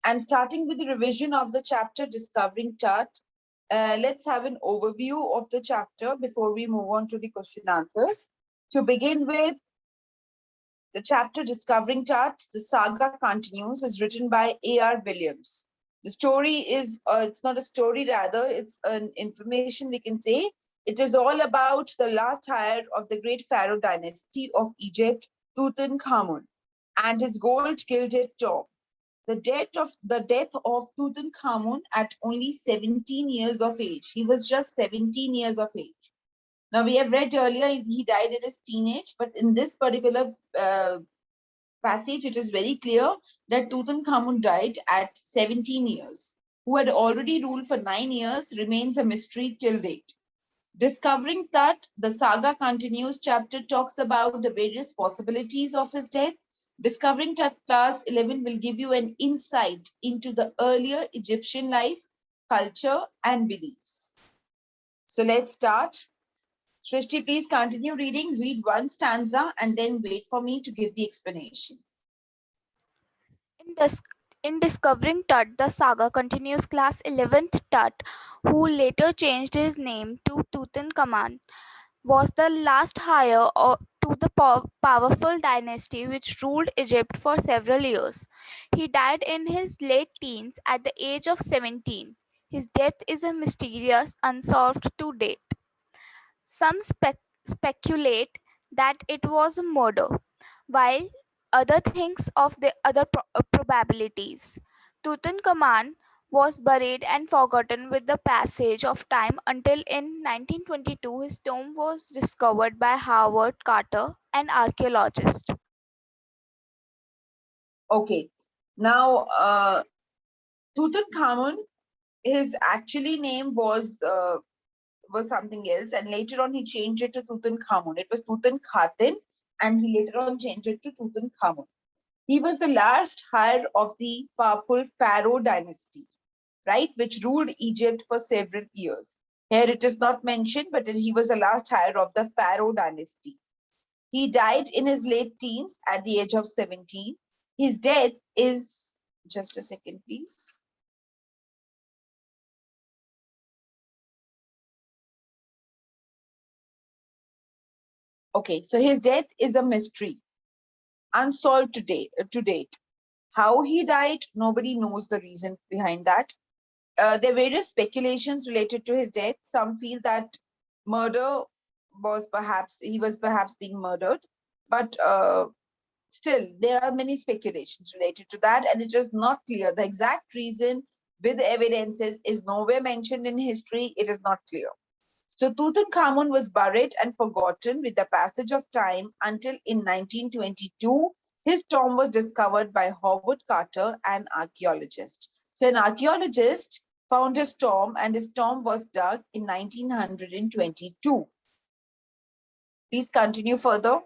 I'm starting with the revision of the chapter Discovering Tut. Let's have an overview of the chapter before we move on to the question answers. To begin with, the chapter Discovering Tut, the saga continues, is written by A.R. Williams. The story is, it's not a story, rather, it's an information we can say. It is all about the last hire of the great pharaoh dynasty of Egypt, Tutankhamun, and his gold-gilded tomb. The death of Tutankhamun at only 17 years of age. He was just 17 years of age. Now, we have read earlier he died in his teenage, but in this particular passage, it is very clear that Tutankhamun died at 17 years. Who had already ruled for 9 years remains a mystery till date. Discovering that, the saga continues, chapter talks about the various possibilities of his death. Discovering Tut class 11 will give you an insight into the earlier Egyptian life, culture, and beliefs. So let's start. Shrishti, please continue reading. Read one stanza and then wait for me to give the explanation. In Discovering Tut, the saga continues. Class 11th Tut, who later changed his name to Tutankhamun, was the last heir to the powerful dynasty which ruled Egypt for several years. He died in his late teens at the age of 17. His death is a mysterious, unsolved to date. Some speculate that it was a murder, while other thinks of the other probabilities. Tutankhamun was buried and forgotten with the passage of time until in 1922 his tomb was discovered by Howard Carter, an archaeologist. Okay, now Tutankhamun, his actually name was something else, and later on he changed it to Tutankhamun. It was Tutankhaten, and he later on changed it to Tutankhamun. He was the last heir of the powerful Pharaoh dynasty, right, which ruled Egypt for several years. Here it is not mentioned, but he was the last heir of the Pharaoh dynasty. He died in his late teens at the age of 17. His death is, just a second, please. Okay, so his death is a mystery, unsolved to date. How he died, nobody knows the reason behind that. There are various speculations related to his death. Some feel that murder he was perhaps being murdered, but still, there are many speculations related to that, and it is not clear. The exact reason with evidences is nowhere mentioned in history. It is not clear. So Tutankhamun was buried and forgotten with the passage of time until in 1922, his tomb was discovered by Howard Carter, an archaeologist. So an archaeologist found his tomb, and his tomb was dug in 1922. Please continue further.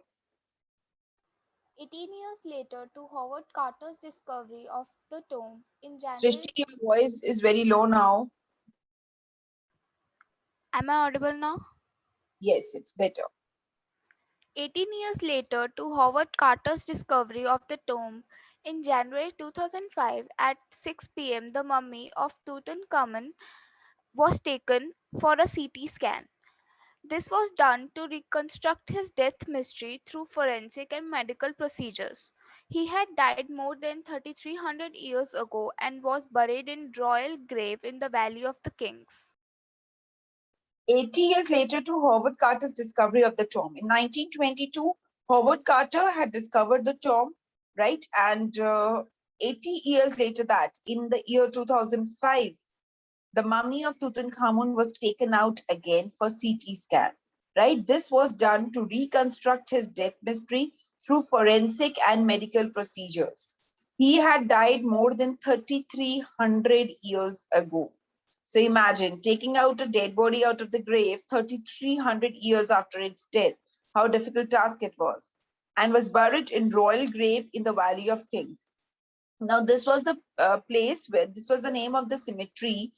18 years later, to Howard Carter's discovery of the tomb in January. Srishti, your voice is very low now. Am I audible now? Yes, it's better. 18 years later, to Howard Carter's discovery of the tomb in January 2005 at 6 p.m., the mummy of Tutankhamun was taken for a CT scan. This was done to reconstruct his death mystery through forensic and medical procedures. He had died more than 3,300 years ago and was buried in royal grave in the Valley of the Kings. 80 years later to Howard Carter's discovery of the tomb. In 1922, Howard Carter had discovered the tomb, right? And 80 years later that, in the year 2005, the mummy of Tutankhamun was taken out again for CT scan, right? This was done to reconstruct his death mystery through forensic and medical procedures. He had died more than 3,300 years ago. So imagine taking out a dead body out of the grave 3,300 years after its death, how difficult task it was, and was buried in royal grave in the Valley of Kings. Now, this was the place where this was the name of the cemetery,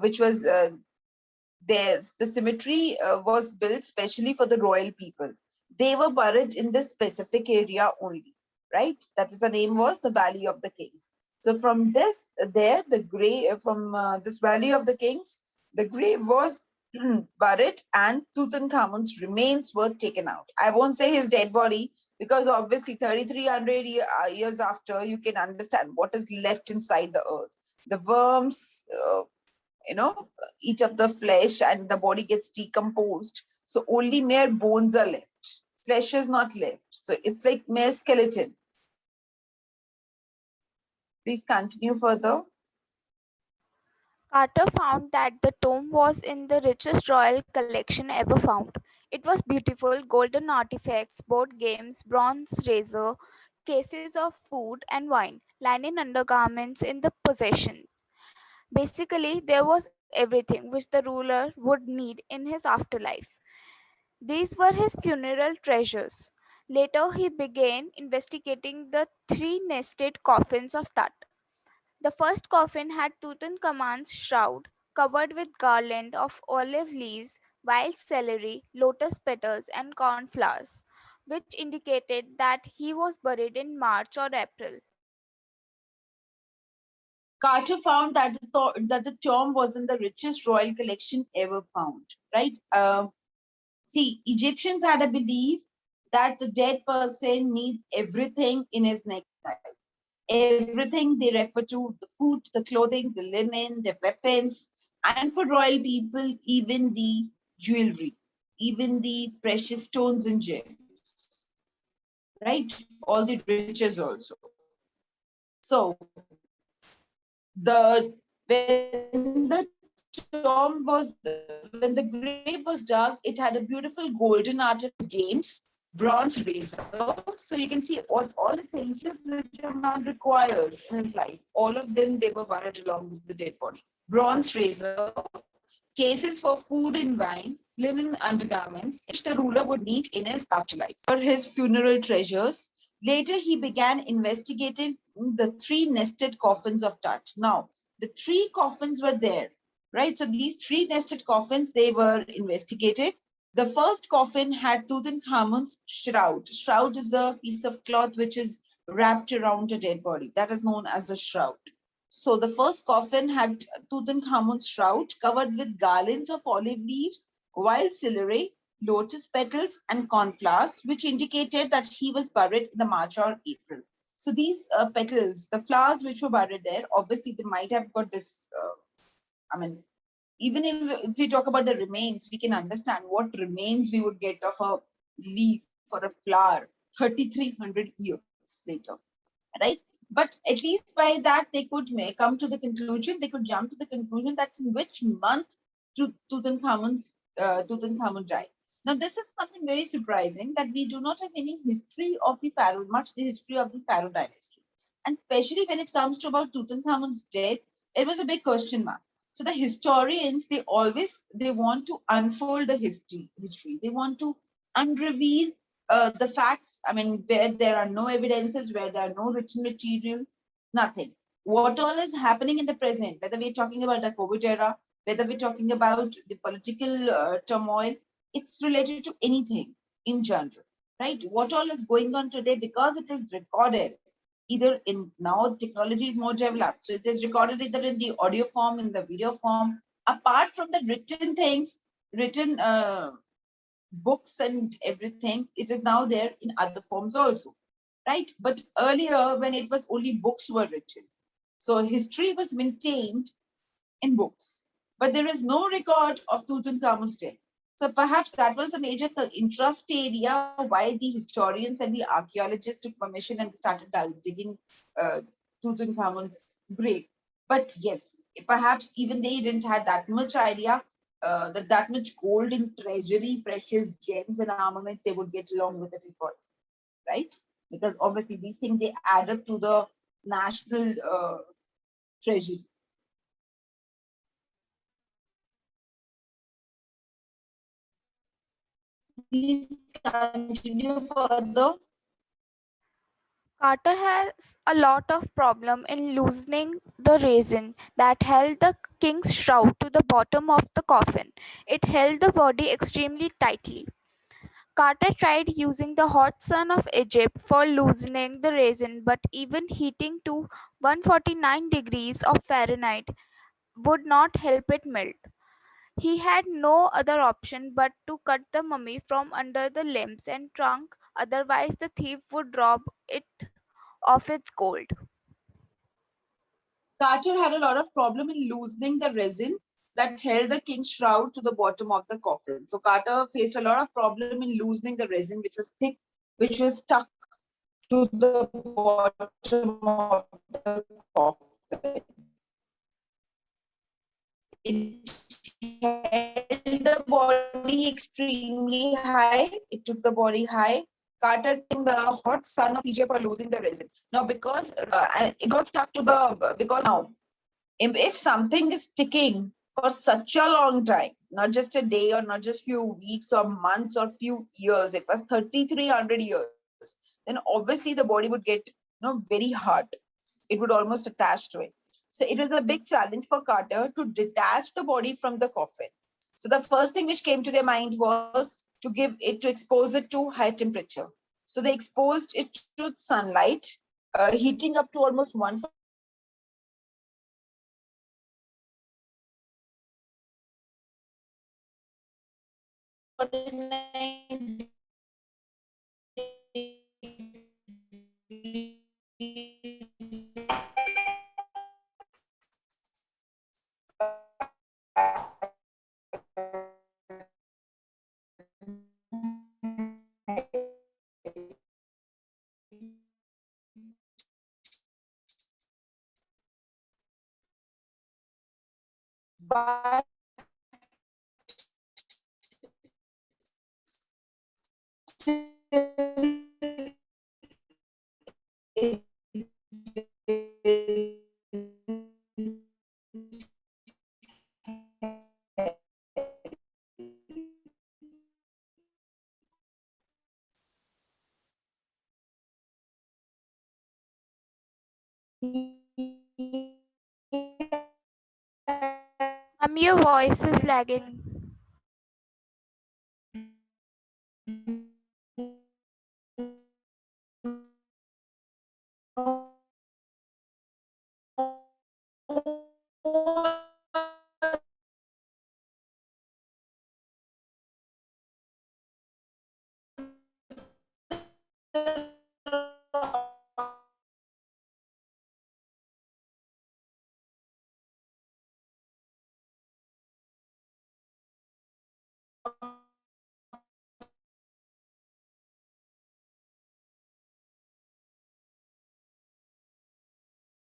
which was there. The cemetery was built specially for the royal people. They were buried in this specific area only, right? That was the name was the Valley of the Kings. So from the grave, from this Valley of the Kings, the grave was buried and Tutankhamun's remains were taken out. I won't say his dead body because obviously 3,300 years after, you can understand what is left inside the earth. The worms, eat up the flesh and the body gets decomposed. So only mere bones are left. Flesh is not left. So it's like mere skeleton. Please continue further. Carter found that the tomb was in the richest royal collection ever found. It was beautiful, golden artifacts, board games, bronze razor, cases of food and wine, linen undergarments in the possession. Basically, there was everything which the ruler would need in his afterlife. These were his funeral treasures. Later, he began investigating the three nested coffins of Tut. The first coffin had Tutankhamun's shroud, covered with garland of olive leaves, wild celery, lotus petals, and cornflowers, which indicated that he was buried in March or April. Carter found that the tomb was in the richest royal collection ever found. Right? See, Egyptians had a belief that the dead person needs everything in his next life. Everything they refer to: the food, the clothing, the linen, the weapons, and for royal people, even the jewelry, even the precious stones and gems, right? All the riches also. So when the tomb was when the grave was dug, it had a beautiful golden article games, bronze razor. So you can see all the essentials which a man requires in his life. All of them they were buried along with the dead body. Bronze razor, cases for food and wine, linen undergarments, which the ruler would need in his afterlife. For his funeral treasures, later he began investigating the three nested coffins of Tut. Now, the three coffins were there, right? So these three nested coffins, they were investigated. The first coffin had Tutankhamun's shroud. Shroud is a piece of cloth which is wrapped around a dead body. That is known as a shroud. So the first coffin had Tutankhamun's shroud covered with garlands of olive leaves, wild celery, lotus petals, and cornflowers, which indicated that he was buried in the March or April. So these petals, the flowers which were buried there, obviously they might have got this. I mean, even if we talk about the remains, we can understand what remains we would get of a leaf or a flower 3,300 years later, right? But at least by that, they could come to the conclusion, they could jump to the conclusion that in which month Tutankhamun died. Now, this is something very surprising that we do not have any history of the Pharaoh, much the history of the Pharaoh dynasty. And especially when it comes to about Tutankhamun's death, it was a big question mark. So the historians, they want to unfold the history. They want to unreveal the facts. I mean, where there are no evidences, where there are no written material, nothing. What all is happening in the present, whether we're talking about the COVID era, whether we're talking about the political turmoil, it's related to anything in general, right? What all is going on today, because it is recorded either in, now technology is more developed, so it is recorded either in the audio form, in the video form. Apart from the written things, written books and everything, it is now there in other forms also, right? But earlier, when it was only books were written, so history was maintained in books, but there is no record of Tutankhamun's death. So perhaps that was the major interest area why the historians and the archaeologists took permission and started digging uh, Tutankhamun's grave. But yes, perhaps even they didn't have that much idea that much gold in treasury, precious gems and armaments they would get along with it before, right? Because obviously these things they add up to the national treasury. Please continue further. Carter has a lot of problem in loosening the resin that held the king's shroud to the bottom of the coffin. It held the body extremely tightly. Carter tried using the hot sun of Egypt for loosening the resin, but even heating to 149 degrees of Fahrenheit would not help it melt. He had no other option but to cut the mummy from under the limbs and trunk, otherwise, the thief would rob it of its gold. Carter had a lot of problem in loosening the resin that held the king's shroud to the bottom of the coffin. So Carter faced a lot of problem in loosening the resin, which was thick, which was stuck to the bottom of the coffin. It held the body extremely high. It took the body high. Carter in the hot sun of Egypt for losing the resin. Now, because it got stuck to the because now if something is sticking for such a long time, not just a day or not just few weeks or months or few years, it was 3,300 years, then obviously the body would get very hard. It would almost attach to it. So it was a big challenge for Carter to detach the body from the coffin. So the first thing which came to their mind was to expose it to high temperature. So they exposed it to sunlight, heating up to almost 149 but Your voice is lagging.